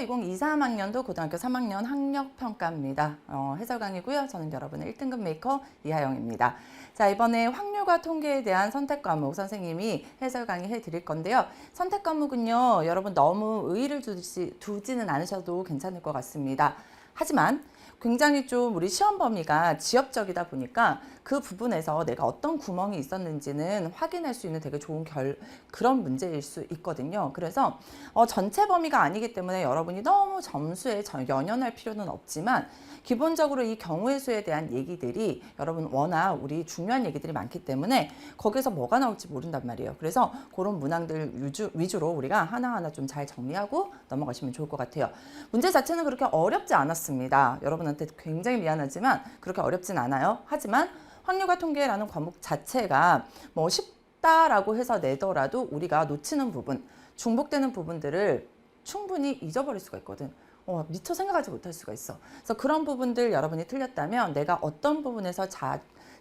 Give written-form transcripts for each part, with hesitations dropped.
2023학년도 고등학교 3학년 학력평가입니다. 해설 강의고요. 저는 여러분의 1등급 메이커 이하영입니다. 자, 이번에 확률과 통계에 대한 선택 과목 선생님이 해설 강의 해드릴 건데요. 선택 과목은요, 여러분 너무 의의를 두지는 않으셔도 괜찮을 것 같습니다. 하지만 굉장히 좀 우리 시험 범위가 지역적이다 보니까 그 부분에서 내가 어떤 구멍이 있었는지는 확인할 수 있는 되게 좋은 그런 문제일 수 있거든요. 그래서 전체 범위가 아니기 때문에 여러분이 너무 점수에 연연할 필요는 없지만 기본적으로 이 경우의 수에 대한 얘기들이 여러분 워낙 우리 중요한 얘기들이 많기 때문에 거기서 뭐가 나올지 모른단 말이에요. 그래서 그런 문항들 위주로 우리가 하나하나 좀 잘 정리하고 넘어가시면 좋을 것 같아요. 문제 자체는 그렇게 어렵지 않았습니다. 여러분한테 굉장히 미안하지만 그렇게 어렵진 않아요. 하지만 확률과 통계라는 과목 자체가 뭐 쉽다라고 해서 내더라도 우리가 놓치는 부분, 중복되는 부분들을 충분히 잊어버릴 수가 있거든. 미처 생각하지 못할 수가 있어. 그래서 그런 부분들 여러분이 틀렸다면 내가 어떤 부분에서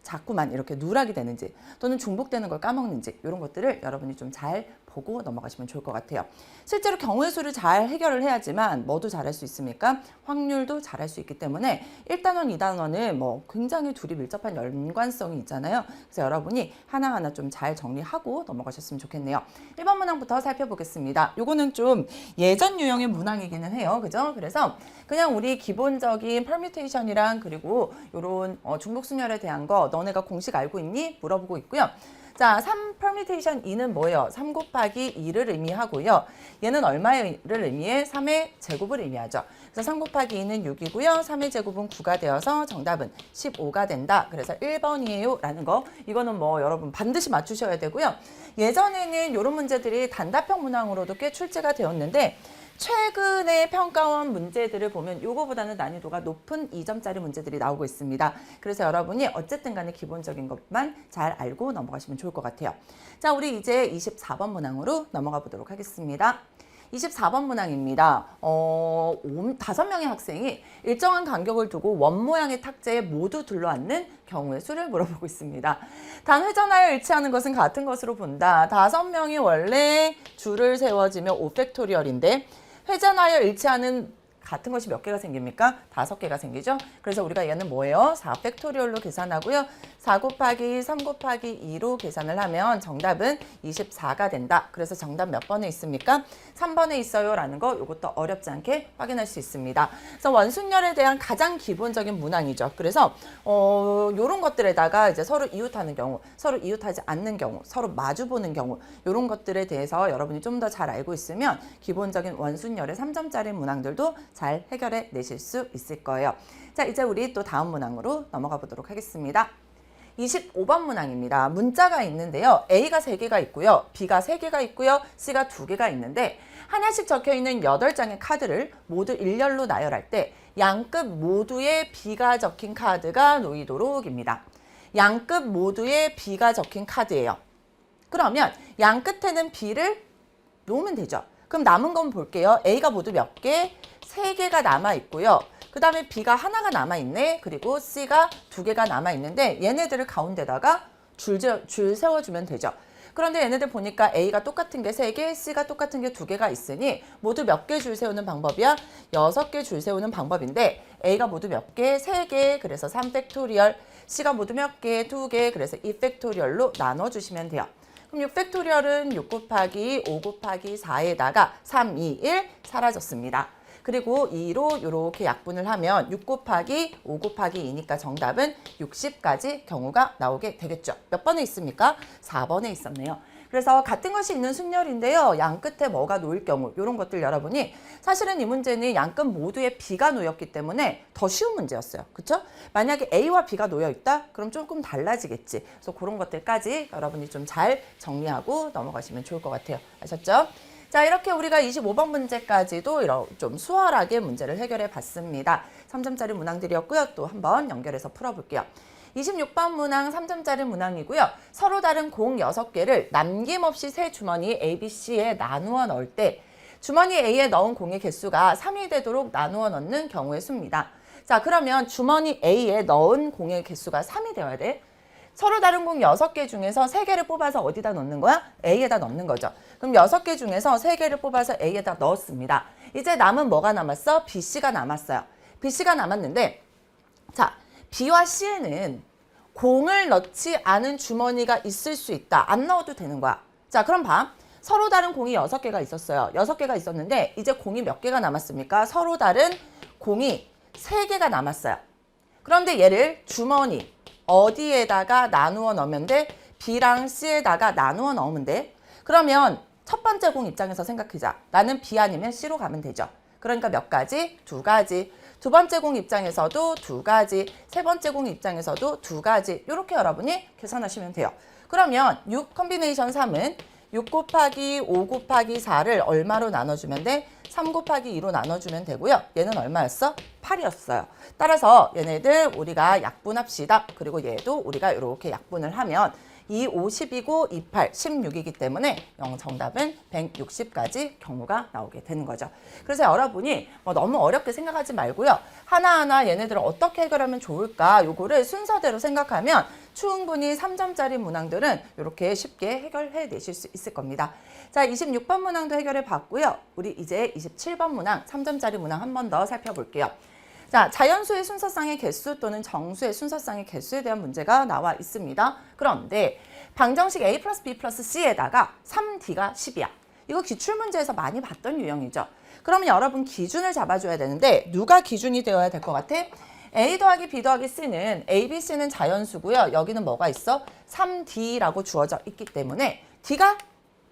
자꾸만 이렇게 누락이 되는지 또는 중복되는 걸 까먹는지 이런 것들을 여러분이 좀 잘 보고 넘어가시면 좋을 것 같아요. 실제로 경우의 수를 잘 해결을 해야지만 뭐도 잘할 수 있습니까? 확률도 잘할 수 있기 때문에 1단원, 2단원은 뭐 굉장히 둘이 밀접한 연관성이 있잖아요. 그래서 여러분이 하나하나 좀 잘 정리하고 넘어가셨으면 좋겠네요. 1번 문항부터 살펴보겠습니다. 요거는 좀 예전 유형의 문항이기는 해요. 그죠? 그래서 그냥 우리 기본적인 퍼뮤테이션이랑 그리고 요런 중복순열에 대한 거 너네가 공식 알고 있니? 물어보고 있고요. 자, 3 permutation 2는 뭐예요? 3 곱하기 2를 의미하고요. 얘는 얼마를 의미해? 3의 제곱을 의미하죠. 그래서 3 곱하기 2는 6이고요. 3의 제곱은 9가 되어서 정답은 15가 된다. 그래서 1번이에요. 라는 거. 이거는 뭐 여러분 반드시 맞추셔야 되고요. 예전에는 이런 문제들이 단답형 문항으로도 꽤 출제가 되었는데 최근에 평가원 문제들을 보면 요거보다는 난이도가 높은 2점짜리 문제들이 나오고 있습니다. 그래서 여러분이 어쨌든 간에 기본적인 것만 잘 알고 넘어가시면 좋을 것 같아요. 자, 우리 이제 24번 문항으로 넘어가 보도록 하겠습니다. 24번 문항입니다. 5명의 학생이 일정한 간격을 두고 원 모양의 탁자에 모두 둘러앉는 경우의 수를 물어보고 있습니다. 단 회전하여 일치하는 것은 같은 것으로 본다. 5명이 원래 줄을 세워지며 5팩토리얼인데 회전하여 일치하는 같은 것이 몇 개가 생깁니까? 5개가 생기죠. 그래서 우리가 얘는 뭐예요? 4팩토리얼로 계산하고요. 4 곱하기 3 곱하기 2로 계산을 하면 정답은 24가 된다. 그래서 정답 몇 번에 있습니까? 3번에 있어요. 라는 거 이것도 어렵지 않게 확인할 수 있습니다. 그래서 원순열에 대한 가장 기본적인 문항이죠. 그래서 이런 것들에다가 이제 서로 이웃하는 경우, 서로 이웃하지 않는 경우, 서로 마주보는 경우 이런 것들에 대해서 여러분이 좀 더 잘 알고 있으면 기본적인 원순열의 3점짜리 문항들도 잘 해결해 내실 수 있을 거예요. 자, 이제 우리 또 다음 문항으로 넘어가 보도록 하겠습니다. 25번 문항입니다. 문자가 있는데요. A가 3개가 있고요. B가 3개가 있고요. C가 2개가 있는데 하나씩 적혀있는 8장의 카드를 모두 일렬로 나열할 때 양끝 모두에 B가 적힌 카드가 놓이도록입니다. 양끝 모두에 B가 적힌 카드예요. 그러면 양끝에는 B를 놓으면 되죠. 그럼 남은 건 볼게요. A가 모두 몇 개? 3개가 남아있고요. 그 다음에 B가 하나가 남아있네. 그리고 C가 2개가 남아있는데 얘네들을 가운데다가 줄 세워주면 되죠. 그런데 얘네들 보니까 A가 똑같은 게 3개, C가 똑같은 게 2개가 있으니 모두 몇 개 줄 세우는 방법이야? 6개 줄 세우는 방법인데 A가 모두 몇 개? 3개, 그래서 3팩토리얼. C가 모두 몇 개? 2개, 그래서 2팩토리얼로 나눠주시면 돼요. 그럼 6팩토리얼은 6 곱하기 5 곱하기 4에다가 3, 2, 1 사라졌습니다. 그리고 2로 이렇게 약분을 하면 6 곱하기 5 곱하기 2니까 정답은 60까지 경우가 나오게 되겠죠. 몇 번에 있습니까? 4번에 있었네요. 그래서 같은 것이 있는 순열인데요. 양끝에 뭐가 놓일 경우 이런 것들 여러분이 사실은 이 문제는 양끝 모두에 B가 놓였기 때문에 더 쉬운 문제였어요. 그렇죠? 만약에 A와 B가 놓여 있다? 그럼 조금 달라지겠지. 그래서 그런 것들까지 여러분이 좀 잘 정리하고 넘어가시면 좋을 것 같아요. 아셨죠? 자, 이렇게 우리가 25번 문제까지도 좀 수월하게 문제를 해결해 봤습니다. 3점짜리 문항들이었고요. 또 한번 연결해서 풀어볼게요. 26번 문항 3점짜리 문항이고요. 서로 다른 공 6개를 남김없이 세 주머니 A, B, C에 나누어 넣을 때 주머니 A에 넣은 공의 개수가 3이 되도록 나누어 넣는 경우의 수입니다. 자, 그러면 주머니 A에 넣은 공의 개수가 3이 되어야 돼. 서로 다른 공 6개 중에서 3개를 뽑아서 어디다 넣는 거야? A에다 넣는 거죠. 그럼 6개 중에서 3개를 뽑아서 A에다 넣었습니다. 이제 남은 뭐가 남았어? BC가 남았어요. BC가 남았는데 자, B와 C에는 공을 넣지 않은 주머니가 있을 수 있다. 안 넣어도 되는 거야. 자, 그럼 봐. 서로 다른 공이 6개가 있었어요. 6개가 있었는데 이제 공이 몇 개가 남았습니까? 서로 다른 공이 3개가 남았어요. 그런데 얘를 주머니 어디에다가 나누어 넣으면 돼? B랑 C에다가 나누어 넣으면 돼. 그러면 첫 번째 공 입장에서 생각하자. 나는 B 아니면 C로 가면 되죠. 그러니까 몇 가지? 2가지. 두 번째 공 입장에서도 2가지. 세 번째 공 입장에서도 2가지. 이렇게 여러분이 계산하시면 돼요. 그러면 6 컨비네이션 3은 6 곱하기 5 곱하기 4를 얼마로 나눠주면 돼? 3 곱하기 2로 나눠주면 되고요. 얘는 얼마였어? 8이었어요. 따라서 얘네들 우리가 약분합시다. 그리고 얘도 우리가 이렇게 약분을 하면 2, 5, 10이고 2, 8, 16이기 때문에 정답은 160까지 경우가 나오게 되는 거죠. 그래서 여러분이 너무 어렵게 생각하지 말고요. 하나하나 얘네들을 어떻게 해결하면 좋을까 요거를 순서대로 생각하면 충분히 3점짜리 문항들은 이렇게 쉽게 해결해 내실 수 있을 겁니다. 자, 26번 문항도 해결해 봤고요. 우리 이제 27번 문항, 3점짜리 문항 한 번 더 살펴볼게요. 자, 자연수의 순서상의 개수 또는 정수의 순서상의 개수에 대한 문제가 나와 있습니다. 그런데 방정식 A 플러스 B 플러스 C에다가 3D가 10이야. 이거 기출문제에서 많이 봤던 유형이죠. 그러면 여러분 기준을 잡아줘야 되는데 누가 기준이 되어야 될 것 같아? A 더하기 B 더하기 C는 A, B, C는 자연수고요. 여기는 뭐가 있어? 3D라고 주어져 있기 때문에 D가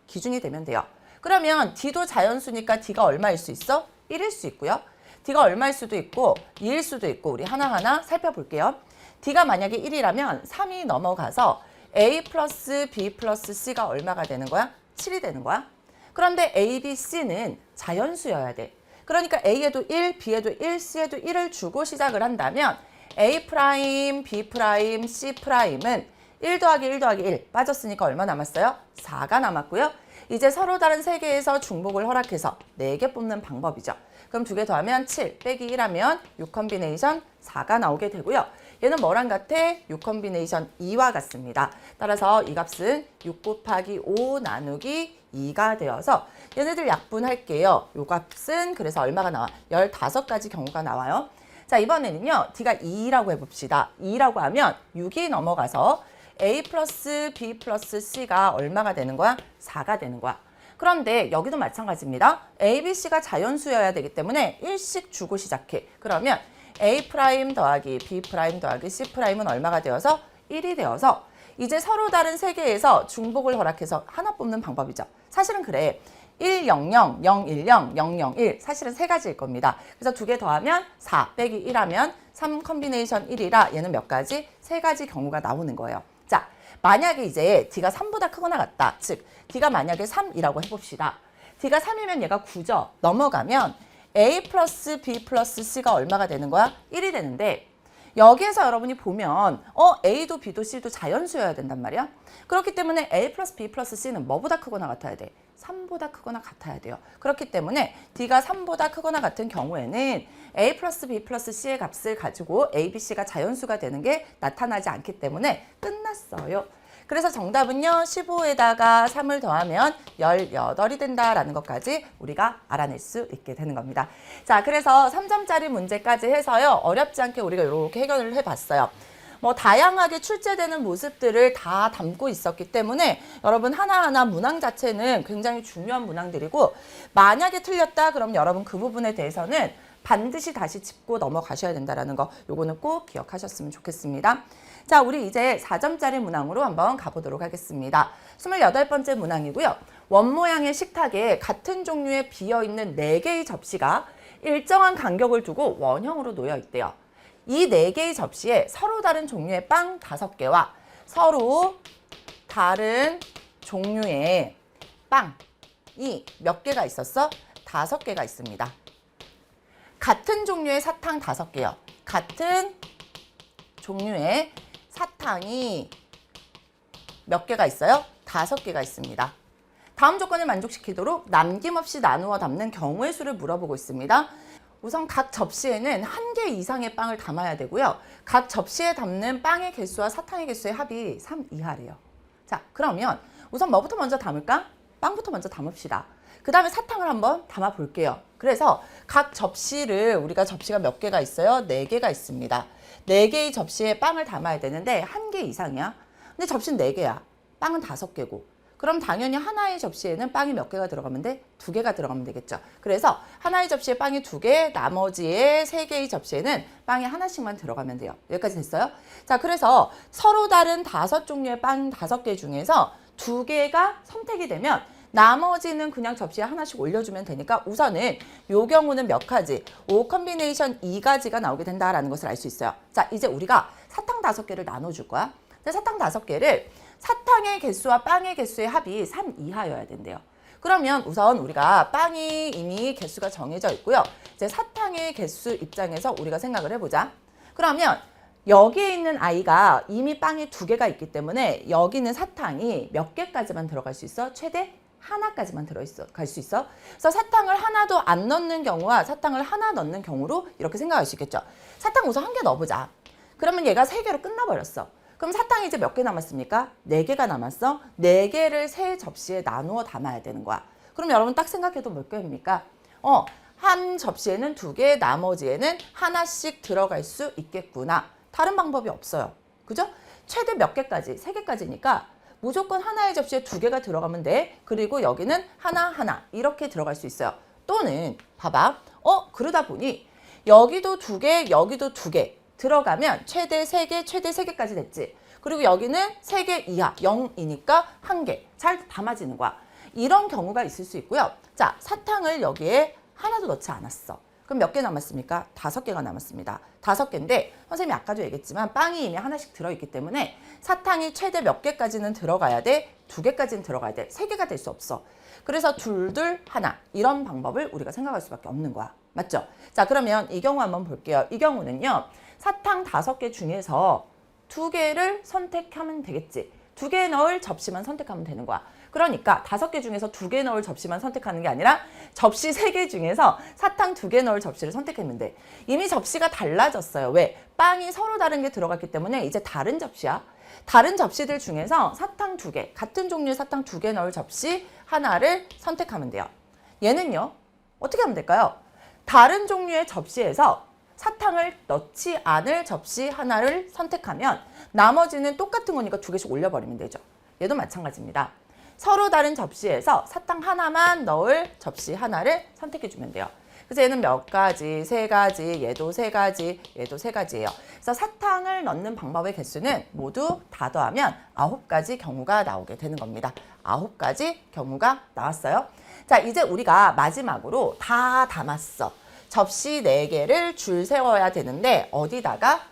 기준이 되면 돼요. 그러면 D도 자연수니까 D가 얼마일 수 있어? 1일 수 있고요. D가 얼마일 수도 있고 2일 수도 있고 우리 하나하나 살펴볼게요. D가 만약에 1이라면 3이 넘어가서 A 플러스 B 플러스 C가 얼마가 되는 거야? 7이 되는 거야. 그런데 A, B, C는 자연수여야 돼. 그러니까 A에도 1, B에도 1, C에도 1을 주고 시작을 한다면 A 프라임, B 프라임, C 프라임은 1 더하기 1 더하기 1 빠졌으니까 얼마 남았어요? 4가 남았고요. 이제 서로 다른 3개에서 중복을 허락해서 4개 뽑는 방법이죠. 그럼 2개 더하면 7 빼기 1하면 6 컨비네이션 4가 나오게 되고요. 얘는 뭐랑 같아? 6 컨비네이션 2와 같습니다. 따라서 이 값은 6 곱하기 5 나누기 2가 되어서 얘네들 약분할게요. 이 값은 그래서 얼마가 나와? 15가지 경우가 나와요. 자, 이번에는요. D가 2라고 해봅시다. 2라고 하면 6이 넘어가서 A 플러스 B 플러스 C가 얼마가 되는 거야? 4가 되는 거야. 그런데 여기도 마찬가지입니다. A, B, C가 자연수여야 되기 때문에 1씩 주고 시작해. 그러면 A 프라임 더하기 B 프라임 더하기 C 프라임은 얼마가 되어서 1이 되어서 이제 서로 다른 3개에서 중복을 허락해서 하나 뽑는 방법이죠. 사실은 그래. 1, 0, 0, 0, 1, 0, 0, 0, 1 사실은 3가지일 겁니다. 그래서 2개 더하면 4 빼기 1하면 3 컨비네이션 1이라 얘는 몇 가지? 3가지 경우가 나오는 거예요. 자, 만약에 이제 D가 3보다 크거나 같다. 즉, D가 만약에 3이라고 해봅시다. D가 3이면 얘가 9죠. 넘어가면 A 플러스 B 플러스 C가 얼마가 되는 거야? 1이 되는데 여기에서 여러분이 보면 A도 B도 C도 자연수여야 된단 말이야. 그렇기 때문에 A 플러스 B 플러스 C는 뭐보다 크거나 같아야 돼? 3보다 크거나 같아야 돼요. 그렇기 때문에 D가 3보다 크거나 같은 경우에는 A 플러스 B 플러스 C의 값을 가지고 A, B, C가 자연수가 되는 게 나타나지 않기 때문에 끝났어요. 그래서 정답은요. 15에다가 3을 더하면 18이 된다라는 것까지 우리가 알아낼 수 있게 되는 겁니다. 자, 그래서 3점짜리 문제까지 해서요. 어렵지 않게 우리가 이렇게 해결을 해봤어요. 다양하게 출제되는 모습들을 다 담고 있었기 때문에 여러분 하나하나 문항 자체는 굉장히 중요한 문항들이고 만약에 틀렸다 그럼 여러분 그 부분에 대해서는 반드시 다시 짚고 넘어가셔야 된다는 거 요거는 꼭 기억하셨으면 좋겠습니다. 자, 우리 이제 4점짜리 문항으로 한번 가보도록 하겠습니다. 28번째 문항이고요. 원 모양의 식탁에 같은 종류의 비어있는 4개의 접시가 일정한 간격을 두고 원형으로 놓여 있대요. 이 4개의 접시에 서로 다른 종류의 빵 5개와 서로 다른 종류의 빵이 몇 개가 있었어? 5개가 있습니다. 같은 종류의 사탕 5개요. 같은 종류의 사탕이 몇 개가 있어요? 5개가 있습니다. 다음 조건을 만족시키도록 남김없이 나누어 담는 경우의 수를 물어보고 있습니다. 우선 각 접시에는 한 개 이상의 빵을 담아야 되고요. 각 접시에 담는 빵의 개수와 사탕의 개수의 합이 3 이하래요. 자, 그러면 우선 뭐부터 먼저 담을까? 빵부터 먼저 담읍시다. 그 다음에 사탕을 한번 담아 볼게요. 그래서 각 접시를 우리가 접시가 몇 개가 있어요? 4개가 있습니다. 4개의 접시에 빵을 담아야 되는데 한 개 이상이야. 근데 접시는 4개야. 빵은 5개고. 그럼 당연히 하나의 접시에는 빵이 몇 개가 들어가면 돼? 2개가 들어가면 되겠죠. 그래서 하나의 접시에 빵이 2개, 나머지의 3개의 접시에는 빵이 하나씩만 들어가면 돼요. 여기까지 됐어요? 자, 그래서 서로 다른 5종류의 빵 5개 중에서 2개가 선택이 되면 나머지는 그냥 접시에 하나씩 올려주면 되니까 우선은 이 경우는 몇 가지? 5 컴비네이션 2가지가 나오게 된다라는 것을 알 수 있어요. 자, 이제 우리가 사탕 5개를 나눠줄 거야. 사탕 5개를 사탕의 개수와 빵의 개수의 합이 3 이하여야 된대요. 그러면 우선 우리가 빵이 이미 개수가 정해져 있고요. 이제 사탕의 개수 입장에서 우리가 생각을 해보자. 그러면 여기에 있는 아이가 이미 빵이 2개가 있기 때문에 여기는 사탕이 몇 개까지만 들어갈 수 있어? 최대 하나까지만 갈 수 있어. 그래서 사탕을 하나도 안 넣는 경우와 사탕을 하나 넣는 경우로 이렇게 생각할 수 있겠죠. 사탕 우선 1개 넣어보자. 그러면 얘가 3개로 끝나버렸어. 그럼 사탕이 이제 몇 개 남았습니까? 4개가 남았어. 4개를 3 접시에 나누어 담아야 되는 거야. 그럼 여러분 딱 생각해도 몇 개입니까? 한 접시에는 2개, 나머지에는 하나씩 들어갈 수 있겠구나. 다른 방법이 없어요. 그죠? 최대 몇 개까지? 3개까지니까 무조건 하나의 접시에 2개가 들어가면 돼. 그리고 여기는 하나 이렇게 들어갈 수 있어요. 또는 봐봐. 그러다 보니 여기도 2개, 여기도 2개. 들어가면 최대 3개, 최대 3개까지 됐지. 그리고 여기는 3개 이하, 0이니까 1개. 잘 담아지는 거야. 이런 경우가 있을 수 있고요. 자, 사탕을 여기에 하나도 넣지 않았어. 그럼 몇 개 남았습니까? 5개가 남았습니다. 5개인데 선생님이 아까도 얘기했지만 빵이 이미 하나씩 들어있기 때문에 사탕이 최대 몇 개까지는 들어가야 돼? 2개까지는 들어가야 돼. 3개가 될 수 없어. 그래서 둘, 하나 이런 방법을 우리가 생각할 수밖에 없는 거야. 맞죠? 자, 그러면 이 경우 한번 볼게요. 이 경우는요. 사탕 5개 중에서 2개를 선택하면 되겠지. 2개 넣을 접시만 선택하면 되는 거야. 그러니까 5개 중에서 2개 넣을 접시만 선택하는 게 아니라 접시 3개 중에서 사탕 2개 넣을 접시를 선택하면 돼. 이미 접시가 달라졌어요. 왜? 빵이 서로 다른 게 들어갔기 때문에 이제 다른 접시야. 다른 접시들 중에서 사탕 2개, 같은 종류의 사탕 2개 넣을 접시 하나를 선택하면 돼요. 얘는요. 어떻게 하면 될까요? 다른 종류의 접시에서 사탕을 넣지 않을 접시 하나를 선택하면 나머지는 똑같은 거니까 2개씩 올려버리면 되죠. 얘도 마찬가지입니다. 서로 다른 접시에서 사탕 하나만 넣을 접시 하나를 선택해주면 돼요. 그래서 얘는 몇 가지, 3가지, 얘도 3가지, 얘도 3가지예요. 그래서 사탕을 넣는 방법의 개수는 모두 다 더하면 9가지 경우가 나오게 되는 겁니다. 9가지 경우가 나왔어요. 자, 이제 우리가 마지막으로 다 담았어. 접시 4개를 줄 세워야 되는데 어디다가?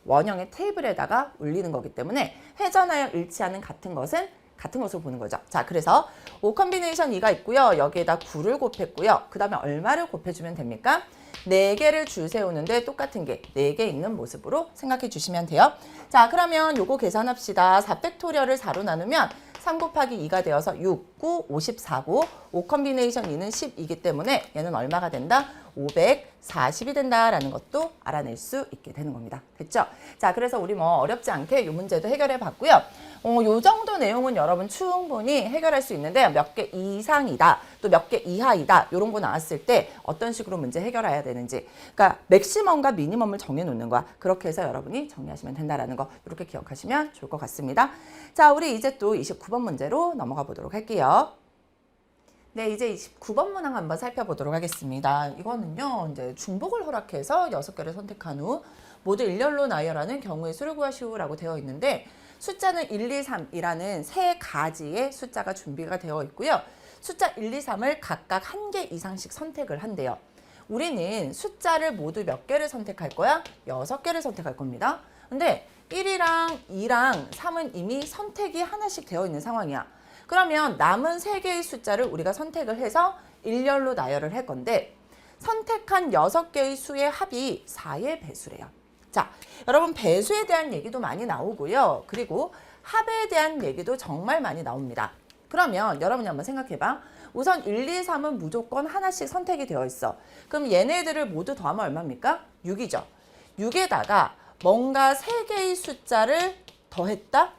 원형의 테이블에다가 올리는 거기 때문에 회전하여 일치하는 같은 것으로 보는 거죠. 자, 그래서 5 컴비네이션 2가 있고요. 여기에다 9를 곱했고요. 그 다음에 얼마를 곱해주면 됩니까? 4개를 줄 세우는데 똑같은 게 4개 있는 모습으로 생각해 주시면 돼요. 자, 그러면 요거 계산합시다. 4팩토리얼을 4로 나누면 3 곱하기 2가 되어서 6, 9, 54고 5 컴비네이션 2는 10이기 때문에 얘는 얼마가 된다? 540이 된다라는 것도 알아낼 수 있게 되는 겁니다. 됐죠? 자, 그래서 우리 뭐 어렵지 않게 이 문제도 해결해 봤고요. 요 정도 내용은 여러분 충분히 해결할 수 있는데 몇 개 이상이다, 또 몇 개 이하이다 이런 거 나왔을 때 어떤 식으로 문제 해결해야 되는지, 그러니까 맥시멈과 미니멈을 정해놓는 거야. 그렇게 해서 여러분이 정리하시면 된다라는 거 이렇게 기억하시면 좋을 것 같습니다. 자, 우리 이제 또 29번 문제로 넘어가 보도록 할게요. 네, 이제 29번 문항 한번 살펴보도록 하겠습니다. 이거는요, 이제 중복을 허락해서 6개를 선택한 후 모두 일렬로 나열하는 경우의 수를 구하시오라고 되어 있는데 숫자는 1, 2, 3이라는 3가지의 숫자가 준비가 되어 있고요. 숫자 1, 2, 3을 각각 1개 이상씩 선택을 한대요. 우리는 숫자를 모두 몇 개를 선택할 거야? 6개를 선택할 겁니다. 근데 1이랑 2랑 3은 이미 선택이 하나씩 되어 있는 상황이야. 그러면 남은 3개의 숫자를 우리가 선택을 해서 일렬로 나열을 할 건데 선택한 6개의 수의 합이 4의 배수래요. 자, 여러분 배수에 대한 얘기도 많이 나오고요. 그리고 합에 대한 얘기도 정말 많이 나옵니다. 그러면 여러분이 한번 생각해봐. 우선 1, 2, 3은 무조건 하나씩 선택이 되어 있어. 그럼 얘네들을 모두 더하면 얼마입니까? 6이죠. 6에다가 뭔가 3개의 숫자를 더했다?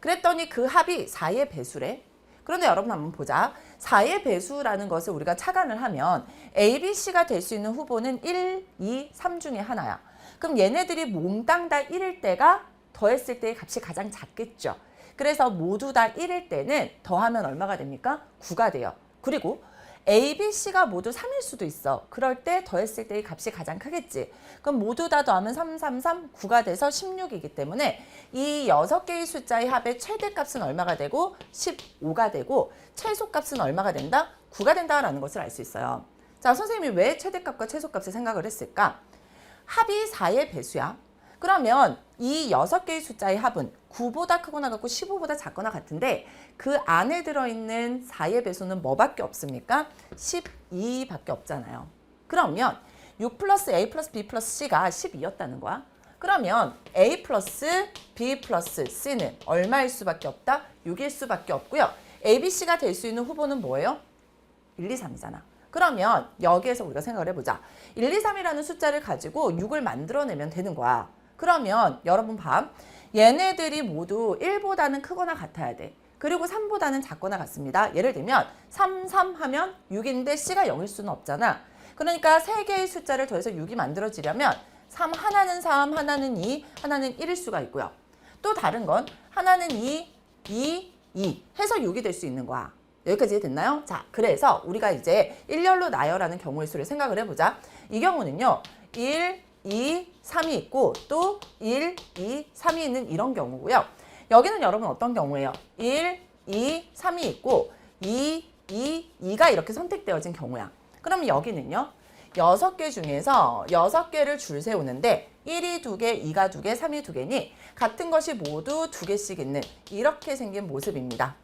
그랬더니 그 합이 4의 배수래. 그런데 여러분 한번 보자. 4의 배수라는 것을 우리가 착안을 하면 A, B, C가 될 수 있는 후보는 1, 2, 3 중에 하나야. 그럼 얘네들이 몽땅 다 1일 때가 더했을 때의 값이 가장 작겠죠. 그래서 모두 다 1일 때는 더하면 얼마가 됩니까? 9가 돼요. 그리고 A, B, C가 모두 3일 수도 있어. 그럴 때 더했을 때의 값이 가장 크겠지. 그럼 모두 다 더하면 3, 3, 3, 9가 돼서 16이기 때문에 이 6개의 숫자의 합의 최대값은 얼마가 되고 15가 되고 최소값은 얼마가 된다? 9가 된다라는 것을 알 수 있어요. 자, 선생님이 왜 최대값과 최소값을 생각을 했을까? 합이 4의 배수야. 그러면 이 6개의 숫자의 합은 9보다 크거나 같고 15보다 작거나 같은데 그 안에 들어있는 4의 배수는 뭐밖에 없습니까? 12밖에 없잖아요. 그러면 6 플러스 A 플러스 B 플러스 C가 12였다는 거야. 그러면 A 플러스 B 플러스 C는 얼마일 수밖에 없다? 6일 수밖에 없고요. A, B, C가 될 수 있는 후보는 뭐예요? 1, 2, 3이잖아. 그러면 여기에서 우리가 생각을 해보자. 1, 2, 3이라는 숫자를 가지고 6을 만들어내면 되는 거야. 그러면 여러분 봐. 얘네들이 모두 1보다는 크거나 같아야 돼. 그리고 3보다는 작거나 같습니다. 예를 들면 3, 3 하면 6인데 C가 0일 수는 없잖아. 그러니까 3개의 숫자를 더해서 6이 만들어지려면 3 하나는 3, 하나는 2, 하나는 1일 수가 있고요. 또 다른 건 하나는 2, 2 해서 6이 될 수 있는 거야. 여기까지 됐나요? 자, 그래서 우리가 이제 일렬로 나열하는 경우의 수를 생각을 해보자. 이 경우는요. 1, 2, 3이 있고 또 1, 2, 3이 있는 이런 경우고요. 여기는 여러분 어떤 경우예요? 1, 2, 3이 있고 2, 2가 이렇게 선택되어진 경우야. 그럼 여기는요. 6개 중에서 6개를 줄 세우는데 1이 2개, 2가 2개, 3이 2개니 같은 것이 모두 2개씩 있는 이렇게 생긴 모습입니다.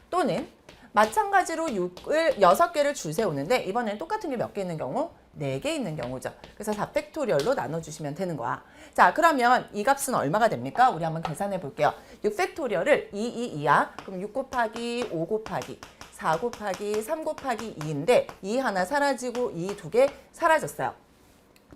또는 마찬가지로 6개를 줄 세우는데 이번엔 똑같은 게 몇 개 있는 경우? 4개 있는 경우죠. 그래서 4팩토리얼로 나눠주시면 되는 거야. 자, 그러면 이 값은 얼마가 됩니까? 우리 한번 계산해 볼게요. 6팩토리얼을 2야. 그럼 6 곱하기 5 곱하기 4 곱하기 3 곱하기 2인데 2 하나 사라지고 2 2개 사라졌어요.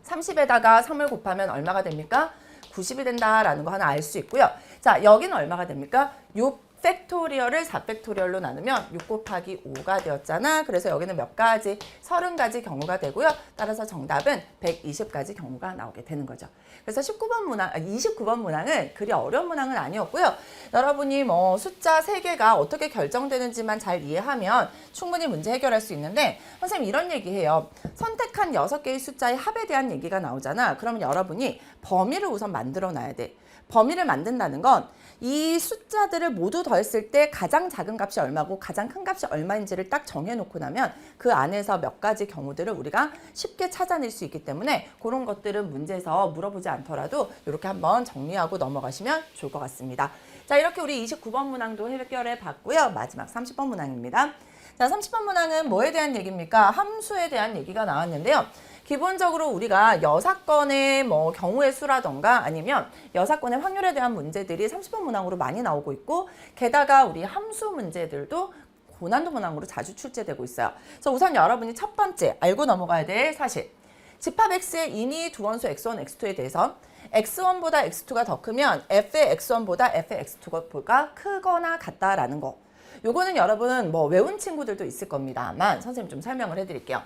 30에다가 3을 곱하면 얼마가 됩니까? 90이 된다라는 거 하나 알 수 있고요. 자, 여기는 얼마가 됩니까? 6 팩토리얼을 4팩토리얼로 나누면 6 곱하기 5가 되었잖아. 그래서 여기는 몇 가지? 30가지 경우가 되고요. 따라서 정답은 120가지 경우가 나오게 되는 거죠. 그래서 29번 문항은 그리 어려운 문항은 아니었고요. 여러분이 뭐 숫자 3개가 어떻게 결정되는지만 잘 이해하면 충분히 문제 해결할 수 있는데 선생님 이런 얘기해요. 선택한 6개의 숫자의 합에 대한 얘기가 나오잖아. 그러면 여러분이 범위를 우선 만들어 놔야 돼. 범위를 만든다는 건 이 숫자들을 모두 더했을 때 가장 작은 값이 얼마고 가장 큰 값이 얼마인지를 딱 정해놓고 나면 그 안에서 몇 가지 경우들을 우리가 쉽게 찾아낼 수 있기 때문에 그런 것들은 문제에서 물어보지 않더라도 이렇게 한번 정리하고 넘어가시면 좋을 것 같습니다. 자, 이렇게 우리 29번 문항도 해결해 봤고요. 마지막 30번 문항입니다. 자, 30번 문항은 뭐에 대한 얘기입니까? 함수에 대한 얘기가 나왔는데요. 기본적으로 우리가 여사건의 뭐 경우의 수라던가 아니면 여사건의 확률에 대한 문제들이 30번 문항으로 많이 나오고 있고 게다가 우리 함수 문제들도 고난도 문항으로 자주 출제되고 있어요. 그래서 우선 여러분이 첫 번째 알고 넘어가야 될 사실. 집합 X의 인이 두 원소 X1, X2에 대해서 X1보다 X2가 더 크면 F의 X1보다 F의 X2가 크거나 같다라는 거. 요거는 여러분 뭐 외운 친구들도 있을 겁니다만 선생님 좀 설명을 해드릴게요.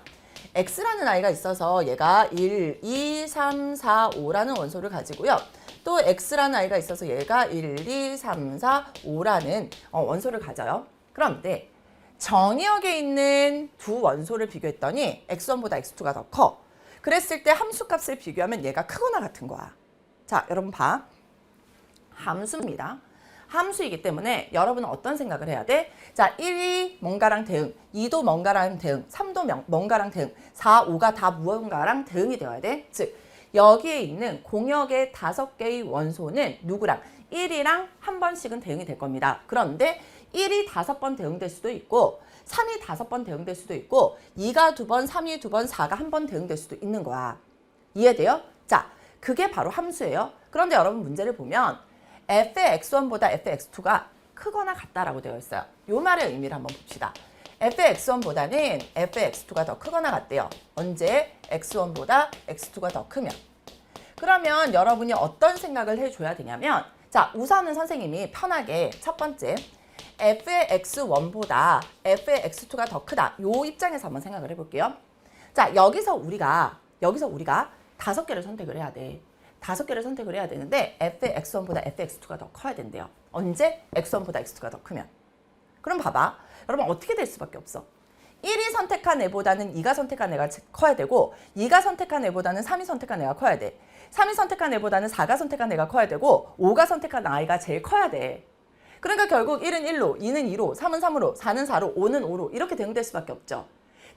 X라는 아이가 있어서 얘가 1, 2, 3, 4, 5라는 원소를 가지고요. 또 X라는 아이가 있어서 얘가 1, 2, 3, 4, 5라는 원소를 가져요. 그런데 정의역에 있는 두 원소를 비교했더니 X1보다 X2가 더 커. 그랬을 때 함수값을 비교하면 얘가 크거나 같은 거야. 자, 여러분 봐. 함수입니다. 함수이기 때문에 여러분은 어떤 생각을 해야 돼? 자, 1이 뭔가랑 대응, 2도 뭔가랑 대응, 3도 뭔가랑 대응, 4, 5가 다 무언가랑 대응이 되어야 돼. 즉, 여기에 있는 공역의 5개의 원소는 누구랑? 1이랑 한 번씩은 대응이 될 겁니다. 그런데 1이 5번 대응될 수도 있고 3이 5번 대응될 수도 있고 2가 2번, 3이 2번, 4가 한 번 대응될 수도 있는 거야. 이해돼요? 자, 그게 바로 함수예요. 그런데 여러분 문제를 보면 F의 X1보다 F의 X2가 크거나 같다라고 되어 있어요. 이 말의 의미를 한번 봅시다. fx1보다는 fx2가 더 크거나 같대요. 언제? x1보다 x2가 더 크면. 그러면 여러분이 어떤 생각을 해줘야 되냐면, 자, 우선은 선생님이 편하게 첫 번째 f의 x1보다 f의 x2가 더 크다. 요 입장에서 한번 생각을 해볼게요. 자, 여기서 우리가 5개를 선택을 해야 돼. 5개를 선택을 해야 되는데 f의 x1보다 f의 x2가 더 커야 된대요. 언제? x1보다 x2가 더 크면. 그럼 봐봐. 여러분 어떻게 될 수밖에 없어. 1이 선택한 애보다는 2가 선택한 애가 커야 되고 2가 선택한 애보다는 3이 선택한 애가 커야 돼. 3이 선택한 애보다는 4가 선택한 애가 커야 되고 5가 선택한 아이가 제일 커야 돼. 그러니까 결국 1은 1로, 2는 2로, 3은 3으로, 4는 4로, 5는 5로 이렇게 대응될 수밖에 없죠.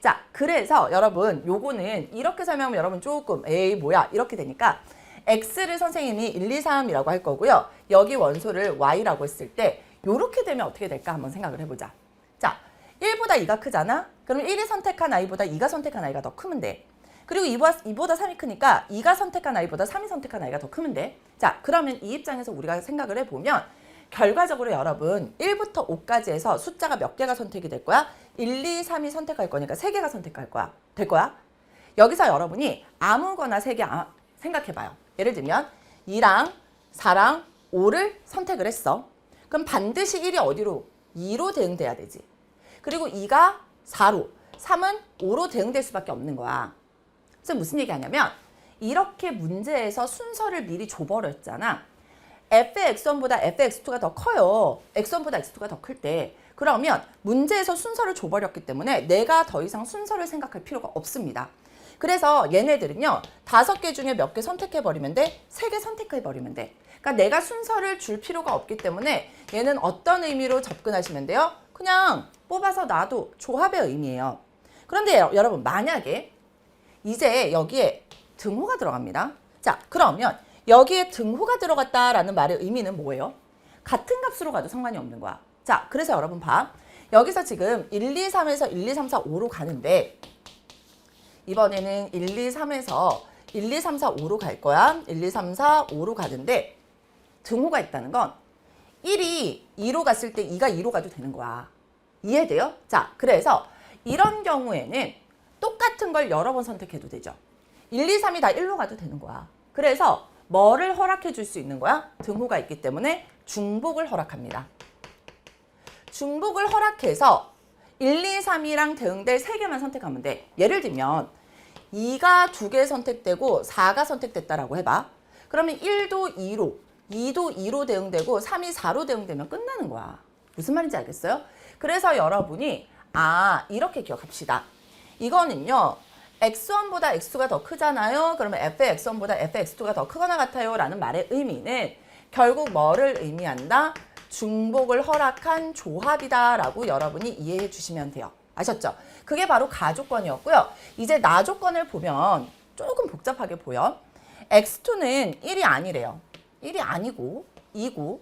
자, 그래서 여러분 요거는 이렇게 설명하면 여러분 조금 에이 뭐야 이렇게 되니까 x를 선생님이 1, 2, 3이라고 할 거고요. 여기 원소를 y라고 했을 때 요렇게 되면 어떻게 될까 한번 생각을 해보자. 자, 1보다 2가 크잖아? 그럼 1이 선택한 아이보다 2가 선택한 아이가 더 크면 돼. 그리고 2보다 3이 크니까 2가 선택한 아이보다 3이 선택한 아이가 더 크면 돼. 자, 그러면 이 입장에서 우리가 생각을 해보면 결과적으로 여러분 1부터 5까지 해서 숫자가 몇 개가 선택이 될 거야? 1, 2, 3이 선택할 거니까 3개가 선택할 거야. 될 거야? 여기서 여러분이 아무거나 3개 생각해봐요. 예를 들면 2랑 4랑 5를 선택을 했어. 그럼 반드시 1이 어디로? 2로 대응돼야 되지. 그리고 2가 4로, 3은 5로 대응될 수밖에 없는 거야. 그래서 무슨 얘기하냐면 이렇게 문제에서 순서를 미리 줘버렸잖아. f의 x1보다 f의 x2가 더 커요. x1보다 x2가 더 클 때. 그러면 문제에서 순서를 줘버렸기 때문에 내가 더 이상 순서를 생각할 필요가 없습니다. 그래서 얘네들은요. 5개 중에 몇 개 선택해버리면 돼? 3개 선택해버리면 돼. 그러니까 내가 순서를 줄 필요가 없기 때문에 얘는 어떤 의미로 접근하시면 돼요? 그냥 뽑아서 놔도 조합의 의미예요. 그런데 여러분 만약에 이제 여기에 등호가 들어갑니다. 자, 그러면 여기에 등호가 들어갔다라는 말의 의미는 뭐예요? 같은 값으로 가도 상관이 없는 거야. 자, 그래서 여러분 봐. 여기서 지금 1, 2, 3에서 1, 2, 3, 4, 5로 가는데 이번에는 1, 2, 3에서 1, 2, 3, 4, 5로 갈 거야. 1, 2, 3, 4, 5로 가는데 등호가 있다는 건 1이 2로 갔을 때 2가 2로 가도 되는 거야. 이해돼요? 자, 그래서 이런 경우에는 똑같은 걸 여러 번 선택해도 되죠. 1, 2, 3이 다 1로 가도 되는 거야. 그래서 뭐를 허락해 줄 수 있는 거야? 등호가 있기 때문에 중복을 허락합니다. 중복을 허락해서 1, 2, 3이랑 대응될 3개만 선택하면 돼. 예를 들면 2가 2개 선택되고 4가 선택됐다라고 해봐. 그러면 1도 2로, 2도 2로 대응되고 3이 4로 대응되면 끝나는 거야. 무슨 말인지 알겠어요? 그래서 여러분이 이렇게 기억합시다. 이거는요. x1보다 x2가 더 크잖아요. 그러면 f의 x1보다 f의 x2가 더 크거나 같아요. 라는 말의 의미는 결국 뭐를 의미한다? 중복을 허락한 조합이다 라고 여러분이 이해해 주시면 돼요. 아셨죠? 그게 바로 가조건이었고요. 이제 나조건을 보면 조금 복잡하게 보여. x2는 1이 아니래요. 1이 아니고 2고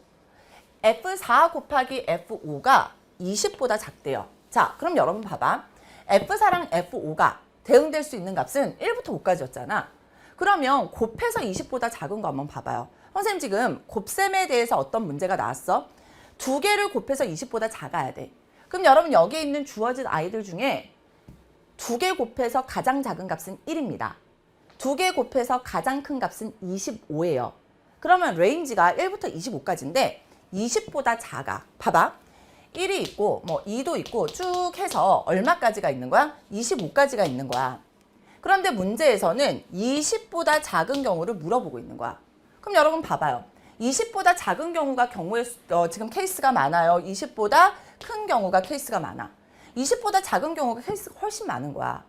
f4 곱하기 f5가 20보다 작대요. 자, 그럼 여러분 봐봐. f4랑 f5가 대응될 수 있는 값은 1부터 5까지였잖아. 그러면 곱해서 20보다 작은 거 한번 봐봐요. 선생님 지금 곱셈에 대해서 어떤 문제가 나왔어? 2개를 곱해서 20보다 작아야 돼. 그럼 여러분 여기에 있는 주어진 아이들 중에 2개 곱해서 가장 작은 값은 1입니다. 2개 곱해서 가장 큰 값은 25예요. 그러면 레인지가 1부터 25까지인데 20보다 작아. 봐봐. 1이 있고 뭐 2도 있고 쭉 해서 얼마까지가 있는 거야? 25까지가 있는 거야. 그런데 문제에서는 20보다 작은 경우를 물어보고 있는 거야. 그럼 여러분 봐봐요. 20보다 작은 경우가 지금 케이스가 많아요. 20보다 큰 경우가 케이스가 많아. 20보다 작은 경우가 케이스가 훨씬 많은 거야.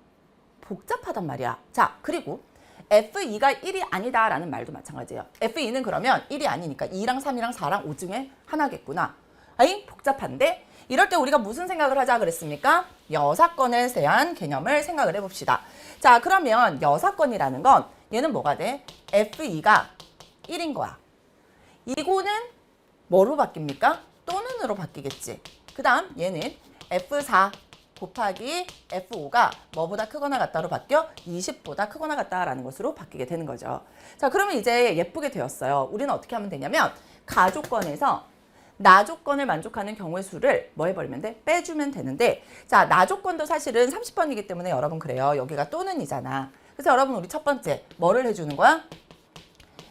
복잡하단 말이야. 자, 그리고 F2가 1이 아니다라는 말도 마찬가지예요. F2는 그러면 1이 아니니까 2랑 3이랑 4랑 5 중에 하나겠구나. 아이, 복잡한데? 이럴 때 우리가 무슨 생각을 하자 그랬습니까? 여사건에 대한 개념을 생각을 해봅시다. 자, 그러면 여사건이라는 건 얘는 뭐가 돼? F2가 1인 거야. 이거는 뭐로 바뀝니까? 또는으로 바뀌겠지. 그 다음 얘는 F4 곱하기 F5가 뭐보다 크거나 같다로 바뀌어? 20보다 크거나 같다라는 것으로 바뀌게 되는 거죠. 자, 그러면 이제 예쁘게 되었어요. 우리는 어떻게 하면 되냐면 가조건에서 나 조건을 만족하는 경우의 수를 뭐 해버리면 돼? 빼주면 되는데, 자, 나 조건도 사실은 30번이기 때문에 여러분 그래요. 여기가 또는이잖아. 그래서 여러분 우리 첫 번째 뭐를 해주는 거야?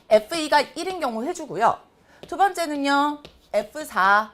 F2가 1인 경우 해주고요. 두 번째는요. F4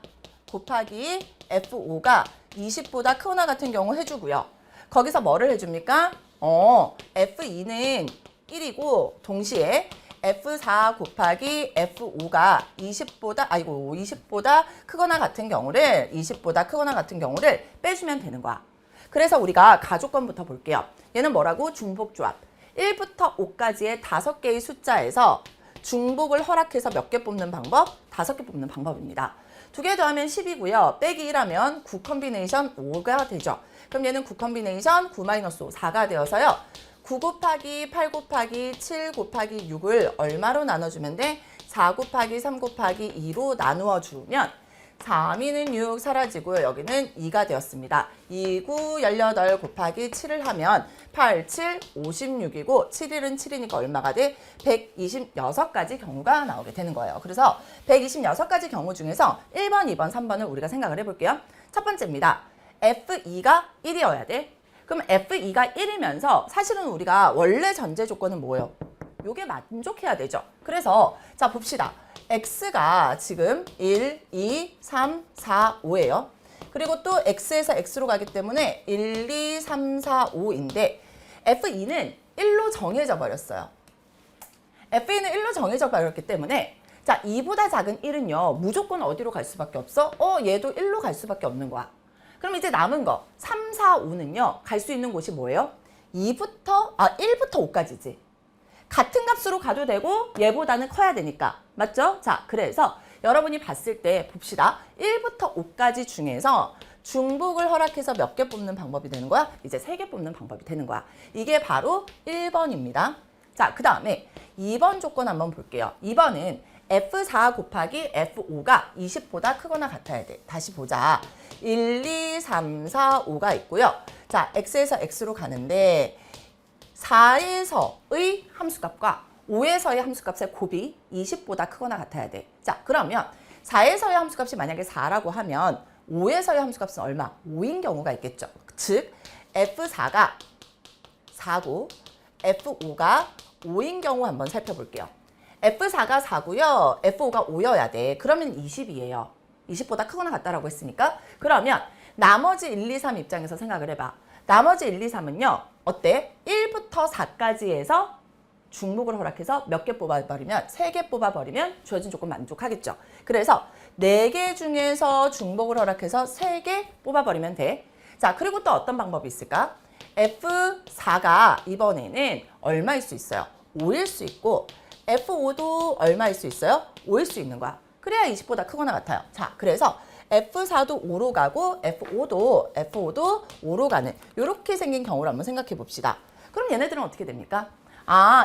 곱하기 F5가 20보다 크거나 같은 경우 해주고요. 거기서 뭐를 해줍니까? F2는 1이고 동시에 F4 곱하기 F5가 20보다 크거나 같은 경우를 20보다 크거나 같은 경우를 빼주면 되는 거야. 그래서 우리가 가조건부터 볼게요. 얘는 뭐라고? 중복조합. 1부터 5까지의 5개의 숫자에서 중복을 허락해서 몇 개 뽑는 방법? 5개 뽑는 방법입니다. 2개 더하면 10이고요. 빼기 1하면 9 컨비네이션 5가 되죠. 그럼 얘는 9 컨비네이션 9-5 4가 되어서요. 9 곱하기 8 곱하기 7 곱하기 6을 얼마로 나눠주면 돼? 4 곱하기 3 곱하기 2로 나누어 주면 3, 2는 6 사라지고요. 여기는 2가 되었습니다. 2, 9, 18 곱하기 7을 하면 8, 7, 56이고 7, 1은 7이니까 얼마가 돼? 126가지 경우가 나오게 되는 거예요. 그래서 126가지 경우 중에서 1번, 2번, 3번을 우리가 생각을 해볼게요. 첫 번째입니다. F2가 1이어야 돼. 그럼 F2가 1이면서 사실은 우리가 원래 전제 조건은 뭐예요? 요게 만족해야 되죠. 그래서 자 봅시다. X가 지금 1, 2, 3, 4, 5예요. 그리고 또 X에서 X로 가기 때문에 1, 2, 3, 4, 5인데 F2는 1로 정해져 버렸어요. F2는 1로 정해져 버렸기 때문에 자 2보다 작은 1은요. 무조건 어디로 갈 수밖에 없어? 얘도 1로 갈 수밖에 없는 거야. 그럼 이제 남은 거 3, 4, 5는요. 갈 수 있는 곳이 뭐예요? 1부터 5까지지. 같은 값으로 가도 되고 얘보다는 커야 되니까. 맞죠? 자, 그래서 여러분이 봤을 때 봅시다. 1부터 5까지 중에서 중복을 허락해서 몇 개 뽑는 방법이 되는 거야? 이제 3개 뽑는 방법이 되는 거야. 이게 바로 1번입니다. 자, 그 다음에 2번 조건 한번 볼게요. 2번은 F4 곱하기 F5가 20보다 크거나 같아야 돼. 다시 보자. 1, 2, 3, 4, 5가 있고요. 자, X에서 X로 가는데 4에서의 함수값과 5에서의 함수값의 곱이 20보다 크거나 같아야 돼. 자, 그러면 4에서의 함수값이 만약에 4라고 하면 5에서의 함수값은 얼마? 5인 경우가 있겠죠. 즉, F4가 4고 F5가 5인 경우 한번 살펴볼게요. F4가 4고요. F5가 5여야 돼. 그러면 20이에요. 20보다 크거나 같다라고 했으니까. 그러면 나머지 1, 2, 3 입장에서 생각을 해봐. 나머지 1, 2, 3은요. 어때? 1부터 4까지 해서 중복을 허락해서 몇 개 뽑아버리면 3개 뽑아버리면 주어진 조건 만족하겠죠. 그래서 4개 중에서 중복을 허락해서 3개 뽑아버리면 돼. 자, 그리고 또 어떤 방법이 있을까? F4가 이번에는 얼마일 수 있어요? 5일 수 있고 F5도 얼마일 수 있어요? 5일 수 있는 거야. 그래야 20보다 크거나 같아요. 자, 그래서 F4도 5로 가고 F5도 5로 가는 이렇게 생긴 경우를 한번 생각해 봅시다. 그럼 얘네들은 어떻게 됩니까?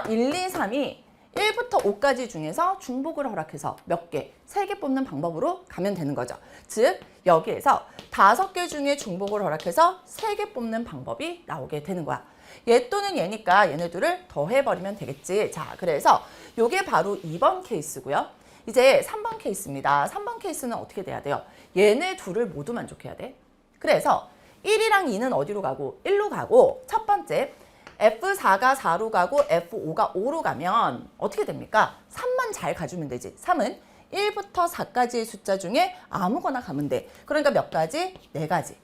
1, 2, 3이 1부터 5까지 중에서 중복을 허락해서 몇 개, 3개 뽑는 방법으로 가면 되는 거죠. 즉, 여기에서 5개 중에 중복을 허락해서 3개 뽑는 방법이 나오게 되는 거야. 얘 또는 얘니까 얘네들을 더해버리면 되겠지. 자, 그래서 이게 바로 2번 케이스고요. 이제 3번 케이스입니다. 3번 케이스는 어떻게 돼야 돼요? 얘네 둘을 모두 만족해야 돼. 그래서 1이랑 2는 어디로 가고? 1로 가고 첫 번째 F4가 4로 가고 F5가 5로 가면 어떻게 됩니까? 3만 잘 가주면 되지. 3은 1부터 4까지의 숫자 중에 아무거나 가면 돼. 그러니까 몇 가지? 4가지.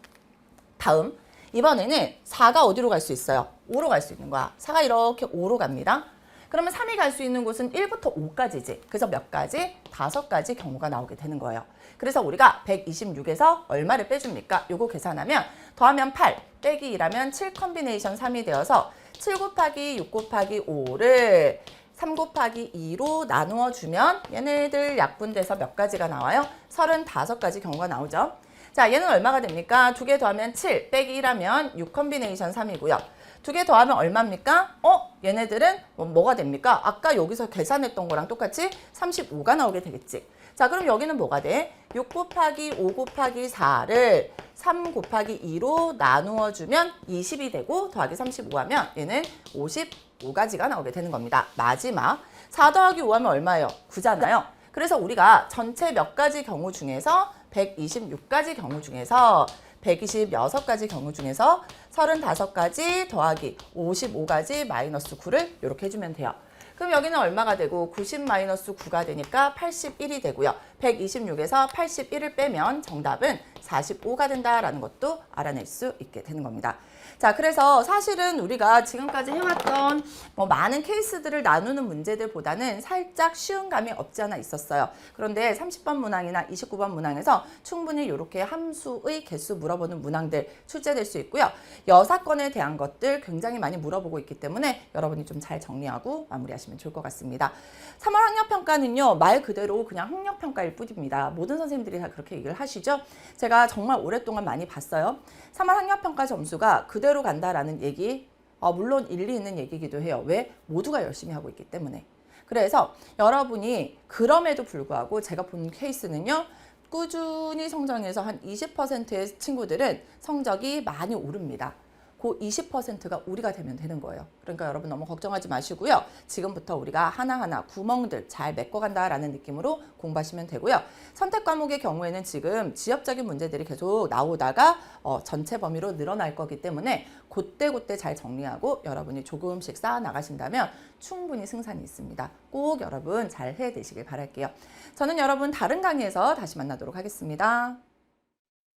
다음 이번에는 4가 어디로 갈 수 있어요? 5로 갈 수 있는 거야. 4가 이렇게 5로 갑니다. 그러면 3이 갈 수 있는 곳은 1부터 5까지지. 그래서 몇 가지? 5가지 경우가 나오게 되는 거예요. 그래서 우리가 126에서 얼마를 빼줍니까? 요거 계산하면 더하면 8, 빼기 2라면 7 컨비네이션 3이 되어서 7 곱하기 6 곱하기 5를 3 곱하기 2로 나누어 주면 얘네들 약분돼서 몇 가지가 나와요? 35가지 경우가 나오죠. 자, 얘는 얼마가 됩니까? 2개 더하면 7, 빼기 1하면 6 컨비네이션 3이고요. 2개 더하면 얼마입니까? 얘네들은 뭐가 됩니까? 아까 여기서 계산했던 거랑 똑같이 35가 나오게 되겠지. 자, 그럼 여기는 뭐가 돼? 6 곱하기 5 곱하기 4를 3 곱하기 2로 나누어 주면 20이 되고 더하기 35 하면 얘는 55가지가 나오게 되는 겁니다. 마지막 4 더하기 5 하면 얼마예요? 9잖아요. 그래서 우리가 전체 몇 가지 경우 중에서 126가지 경우 중에서 126가지 경우 중에서 35가지 더하기 55가지 마이너스 9를 이렇게 해주면 돼요. 그럼 여기는 얼마가 되고 90 마이너스 9가 되니까 81이 되고요. 126에서 81을 빼면 정답은 45가 된다라는 것도 알아낼 수 있게 되는 겁니다. 자, 그래서 사실은 우리가 지금까지 해왔던 많은 케이스들을 나누는 문제들보다는 살짝 쉬운 감이 없지 않아 있었어요. 그런데 30번 문항이나 29번 문항에서 충분히 이렇게 함수의 개수 물어보는 문항들 출제될 수 있고요. 여사건에 대한 것들 굉장히 많이 물어보고 있기 때문에 여러분이 좀 잘 정리하고 마무리하시면 좋을 것 같습니다. 3월 학력평가는요, 말 그대로 그냥 학력평가일 뿐입니다. 모든 선생님들이 다 그렇게 얘기를 하시죠. 제가 정말 오랫동안 많이 봤어요. 3월 학력평가 점수가 그대로 간다라는 얘기, 물론 일리 있는 얘기이기도 해요. 왜? 모두가 열심히 하고 있기 때문에. 그래서 여러분이 그럼에도 불구하고 제가 본 케이스는요, 꾸준히 성장해서 한 20%의 친구들은 성적이 많이 오릅니다. 그 20%가 우리가 되면 되는 거예요. 그러니까 여러분 너무 걱정하지 마시고요. 지금부터 우리가 하나하나 구멍들 잘 메꿔간다라는 느낌으로 공부하시면 되고요. 선택 과목의 경우에는 지금 지역적인 문제들이 계속 나오다가 전체 범위로 늘어날 거기 때문에 그때 잘 정리하고 여러분이 조금씩 쌓아 나가신다면 충분히 승산이 있습니다. 꼭 여러분 잘 해내시길 바랄게요. 저는 여러분 다른 강의에서 다시 만나도록 하겠습니다.